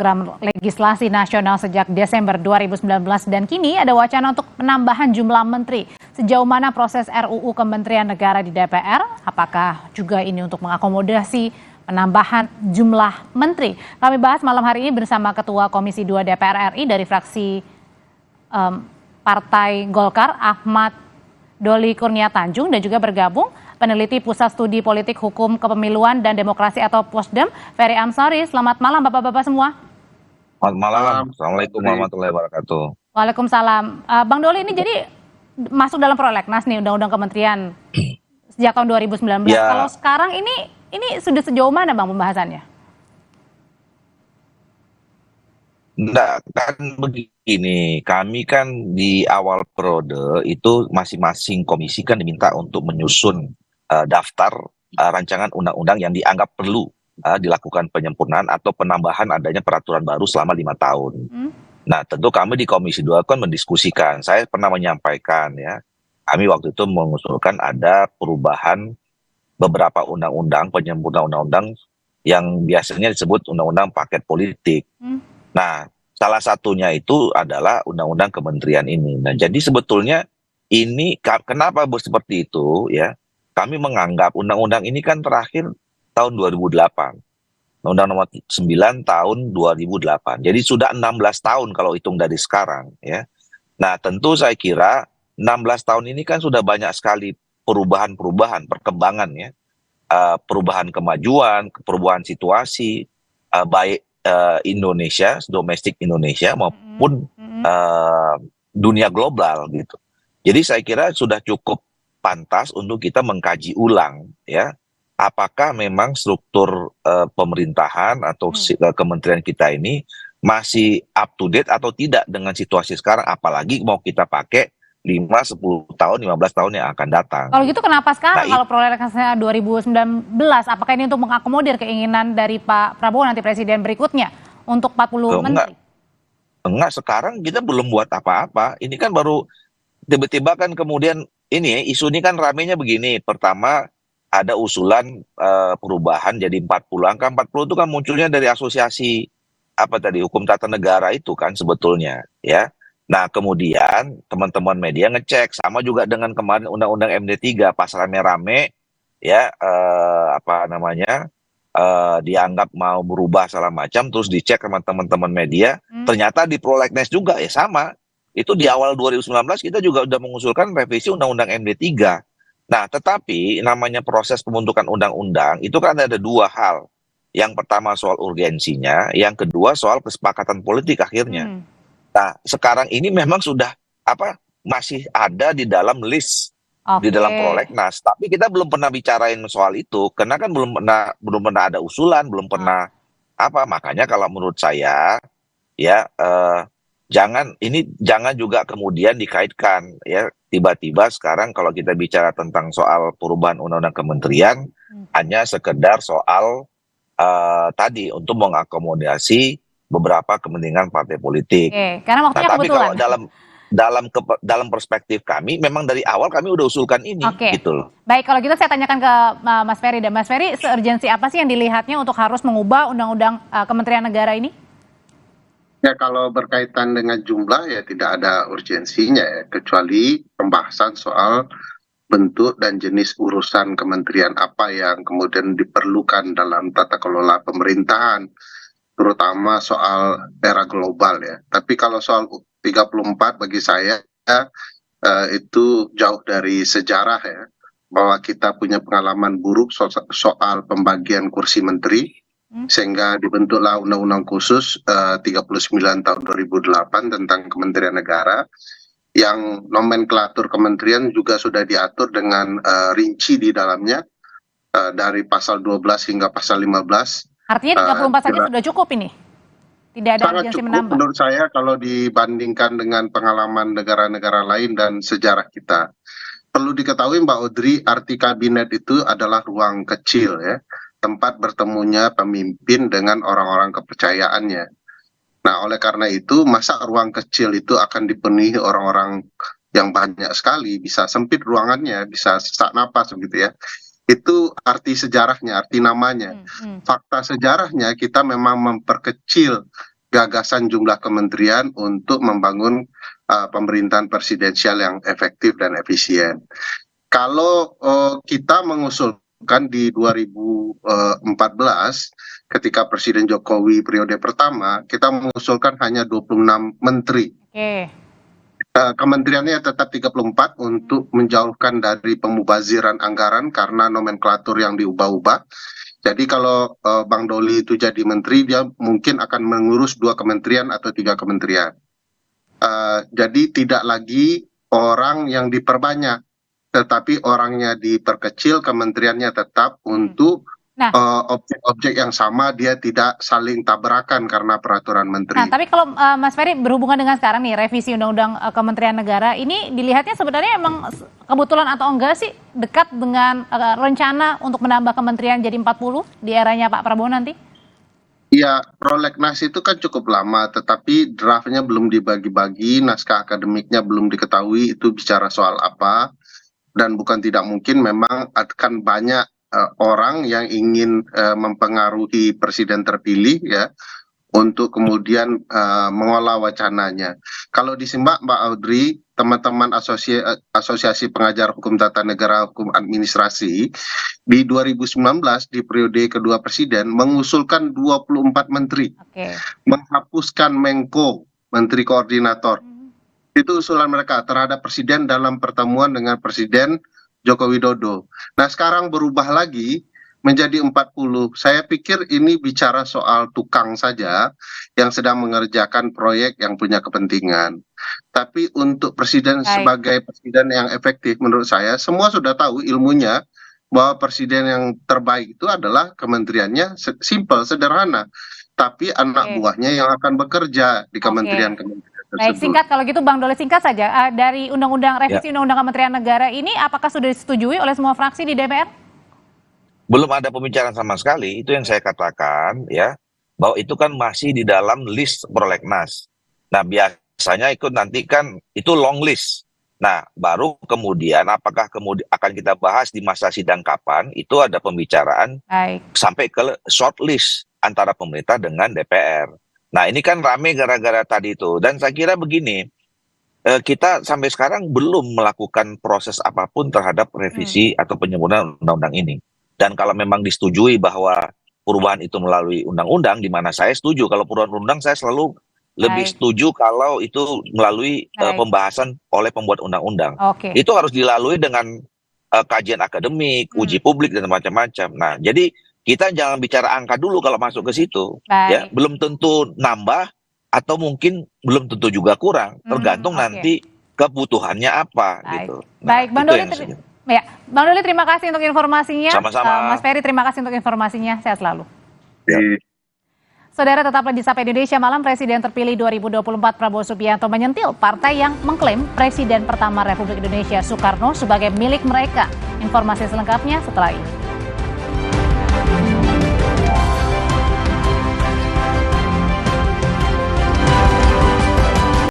program legislasi nasional sejak Desember 2019 dan kini ada wacana untuk penambahan jumlah menteri. Sejauh mana proses RUU Kementerian Negara di DPR? Apakah juga ini untuk mengakomodasi penambahan jumlah menteri? Kami bahas malam hari ini bersama Ketua Komisi 2 DPR RI dari fraksi Partai Golkar, Ahmad Doli Kurnia Tanjung, dan juga bergabung peneliti Pusat Studi Politik Hukum Kepemiluan dan Demokrasi atau Posdem, Ferry Amsari. Selamat malam Bapak-Bapak semua. Selamat malam. Assalamualaikum warahmatullahi wabarakatuh. Waalaikumsalam. Bang Doli, ini jadi masuk dalam prolegnas nih Undang-Undang Kementerian sejak tahun 2019. Ya. Kalau sekarang ini sudah sejauh mana Bang pembahasannya? Enggak, kan begini, kami kan di awal periode itu masing-masing komisi kan diminta untuk menyusun daftar rancangan undang-undang yang dianggap perlu dilakukan penyempurnaan atau penambahan adanya peraturan baru selama 5 tahun. Nah, tentu kami di Komisi 2 kan mendiskusikan. Saya pernah menyampaikan ya, kami waktu itu mengusulkan ada perubahan beberapa undang-undang, penyempurnaan undang-undang yang biasanya disebut undang-undang paket politik. Nah, salah satunya itu adalah undang-undang kementerian ini. Nah, jadi sebetulnya ini kenapa seperti itu ya? Kami menganggap undang-undang ini kan terakhir tahun 2008. Undang nomor 9 tahun 2008. Jadi sudah 16 tahun kalau hitung dari sekarang ya. Nah, tentu saya kira 16 tahun ini kan sudah banyak sekali perubahan-perubahan, perkembangan ya. Perubahan kemajuan, perubahan situasi baik Indonesia, domestik Indonesia maupun dunia global gitu. Jadi saya kira sudah cukup pantas untuk kita mengkaji ulang ya, apakah memang struktur pemerintahan atau kementerian kita ini masih up to date atau tidak dengan situasi sekarang, apalagi mau kita pakai 5, 10 tahun, 15 tahun yang akan datang. Kalau gitu kenapa sekarang kalau prolegnasnya 2019, apakah ini untuk mengakomodir keinginan dari Pak Prabowo nanti presiden berikutnya untuk 40 menteri? Enggak, sekarang kita belum buat apa-apa. Ini kan baru tiba-tiba kan kemudian ini isu ini kan ramenya begini. Pertama ada usulan perubahan jadi 40. Angka 40 itu kan munculnya dari asosiasi hukum tata negara itu kan sebetulnya ya. Nah, kemudian teman-teman media ngecek sama juga dengan kemarin undang-undang MD3 pas rame-rame ya dianggap mau berubah segala macam, terus dicek sama teman-teman media, ternyata di prolegnas juga ya sama. Itu di awal 2019 kita juga udah mengusulkan revisi undang-undang MD3. Nah, tetapi namanya proses pembentukan undang-undang itu kan ada dua hal. Yang pertama soal urgensinya, yang kedua soal kesepakatan politik akhirnya. Nah, sekarang ini memang sudah masih ada di dalam list di dalam prolegnas, tapi kita belum pernah bicarain soal itu karena kan belum pernah ada usulan, belum pernah makanya kalau menurut saya ya jangan juga kemudian dikaitkan ya tiba-tiba sekarang kalau kita bicara tentang soal perubahan undang-undang kementerian hanya sekedar soal tadi untuk mengakomodasi beberapa kepentingan partai politik. Karena waktunya tapi kebetulan. kalau dalam perspektif kami, memang dari awal kami udah usulkan ini, gitu loh. Baik, kalau gitu saya tanyakan ke Mas Ferry. Dan Mas Ferry, seurgensi apa sih yang dilihatnya untuk harus mengubah undang-undang Kementerian Negara ini? Ya, kalau berkaitan dengan jumlah ya tidak ada urgensinya ya, kecuali pembahasan soal bentuk dan jenis urusan kementerian apa yang kemudian diperlukan dalam tata kelola pemerintahan, terutama soal era global ya. Tapi kalau soal 34 bagi saya itu jauh dari sejarah ya, bahwa kita punya pengalaman buruk soal pembagian kursi menteri, sehingga dibentuklah undang-undang khusus 39 tahun 2008 tentang Kementerian Negara, yang nomenklatur kementerian juga sudah diatur dengan rinci di dalamnya dari pasal 12 hingga pasal 15. Artinya 34 saja sudah cukup ini? Tidak ada sangat urgensi cukup menambah? menurut saya kalau dibandingkan dengan pengalaman negara-negara lain dan sejarah kita. Perlu diketahui Mbak Audrey, arti kabinet itu adalah ruang kecil ya, tempat bertemunya pemimpin dengan orang-orang kepercayaannya. Nah, oleh karena itu, masa ruang kecil itu akan dipenuhi orang-orang yang banyak sekali, bisa sempit ruangannya, bisa sesak napas begitu ya. Itu arti sejarahnya, arti namanya. Fakta sejarahnya kita memang memperkecil gagasan jumlah kementerian untuk membangun pemerintahan presidensial yang efektif dan efisien. Kalau kita mengusulkan di 2014 ketika Presiden Jokowi periode pertama, kita mengusulkan hanya 26 menteri. Oke. Kementeriannya tetap 34 untuk menjauhkan dari pemubaziran anggaran karena nomenklatur yang diubah-ubah. Jadi kalau Bang Doli itu jadi menteri, dia mungkin akan mengurus 2 kementerian atau 3 kementerian. Jadi tidak lagi orang yang diperbanyak, tetapi orangnya diperkecil, kementeriannya tetap untuk objek-objek yang sama, dia tidak saling tabrakan karena peraturan menteri. Nah, tapi kalau Mas Ferry berhubungan dengan sekarang nih revisi Undang-Undang Kementerian Negara ini dilihatnya sebenarnya emang kebetulan atau enggak sih dekat dengan rencana untuk menambah kementerian jadi 40 di eranya Pak Prabowo nanti? Ya, prolegnas itu kan cukup lama, tetapi draftnya belum dibagi-bagi, naskah akademiknya belum diketahui itu bicara soal apa, dan bukan tidak mungkin memang akan banyak orang yang ingin mempengaruhi presiden terpilih ya untuk kemudian mengolah wacananya. Kalau disimak Mbak Audrey, teman-teman asosiasi pengajar hukum tata negara hukum administrasi di 2019 di periode kedua presiden mengusulkan 24 menteri, menghapuskan Menko, menteri koordinator. Itu usulan mereka terhadap presiden dalam pertemuan dengan Presiden Joko Widodo. Nah, sekarang berubah lagi menjadi 40. Saya pikir ini bicara soal tukang saja yang sedang mengerjakan proyek yang punya kepentingan. Tapi untuk presiden sebagai presiden yang efektif menurut saya semua sudah tahu ilmunya bahwa presiden yang terbaik itu adalah kementeriannya simple, sederhana. Tapi anak buahnya yang akan bekerja di kementerian-kementerian. Baik, singkat kalau gitu Bang Doli, singkat saja. Dari revisi Undang-Undang Kementerian Negara ini apakah sudah disetujui oleh semua fraksi di DPR? Belum ada pembicaraan sama sekali, itu yang saya katakan ya, bahwa itu kan masih di dalam list prolegnas. Nah, biasanya ikut nanti kan itu long list. Nah, baru kemudian apakah kemudian akan kita bahas di masa sidang kapan, itu ada pembicaraan sampai ke short list antara pemerintah dengan DPR. Nah, ini kan rame gara-gara tadi itu. Dan saya kira begini, kita sampai sekarang belum melakukan proses apapun terhadap revisi atau penyempurnaan undang-undang ini. Dan kalau memang disetujui bahwa perubahan itu melalui undang-undang, di mana saya setuju. Kalau perubahan undang saya selalu lebih setuju kalau itu melalui pembahasan oleh pembuat undang-undang. Itu harus dilalui dengan kajian akademik, uji publik, dan macam-macam. Nah, jadi kita jangan bicara angka dulu kalau masuk ke situ. Ya, belum tentu nambah atau mungkin belum tentu juga kurang, tergantung nanti kebutuhannya apa gitu. Nah, baik, Bang Doli, Bang Doli terima kasih untuk informasinya. Sama-sama. Mas Ferry terima kasih untuk informasinya. Sehat selalu. Ya. Saudara, tetaplah di Sapa Indonesia Malam. Presiden terpilih 2024 Prabowo Subianto menyentil partai yang mengklaim Presiden pertama Republik Indonesia Soekarno sebagai milik mereka. Informasi selengkapnya setelah ini.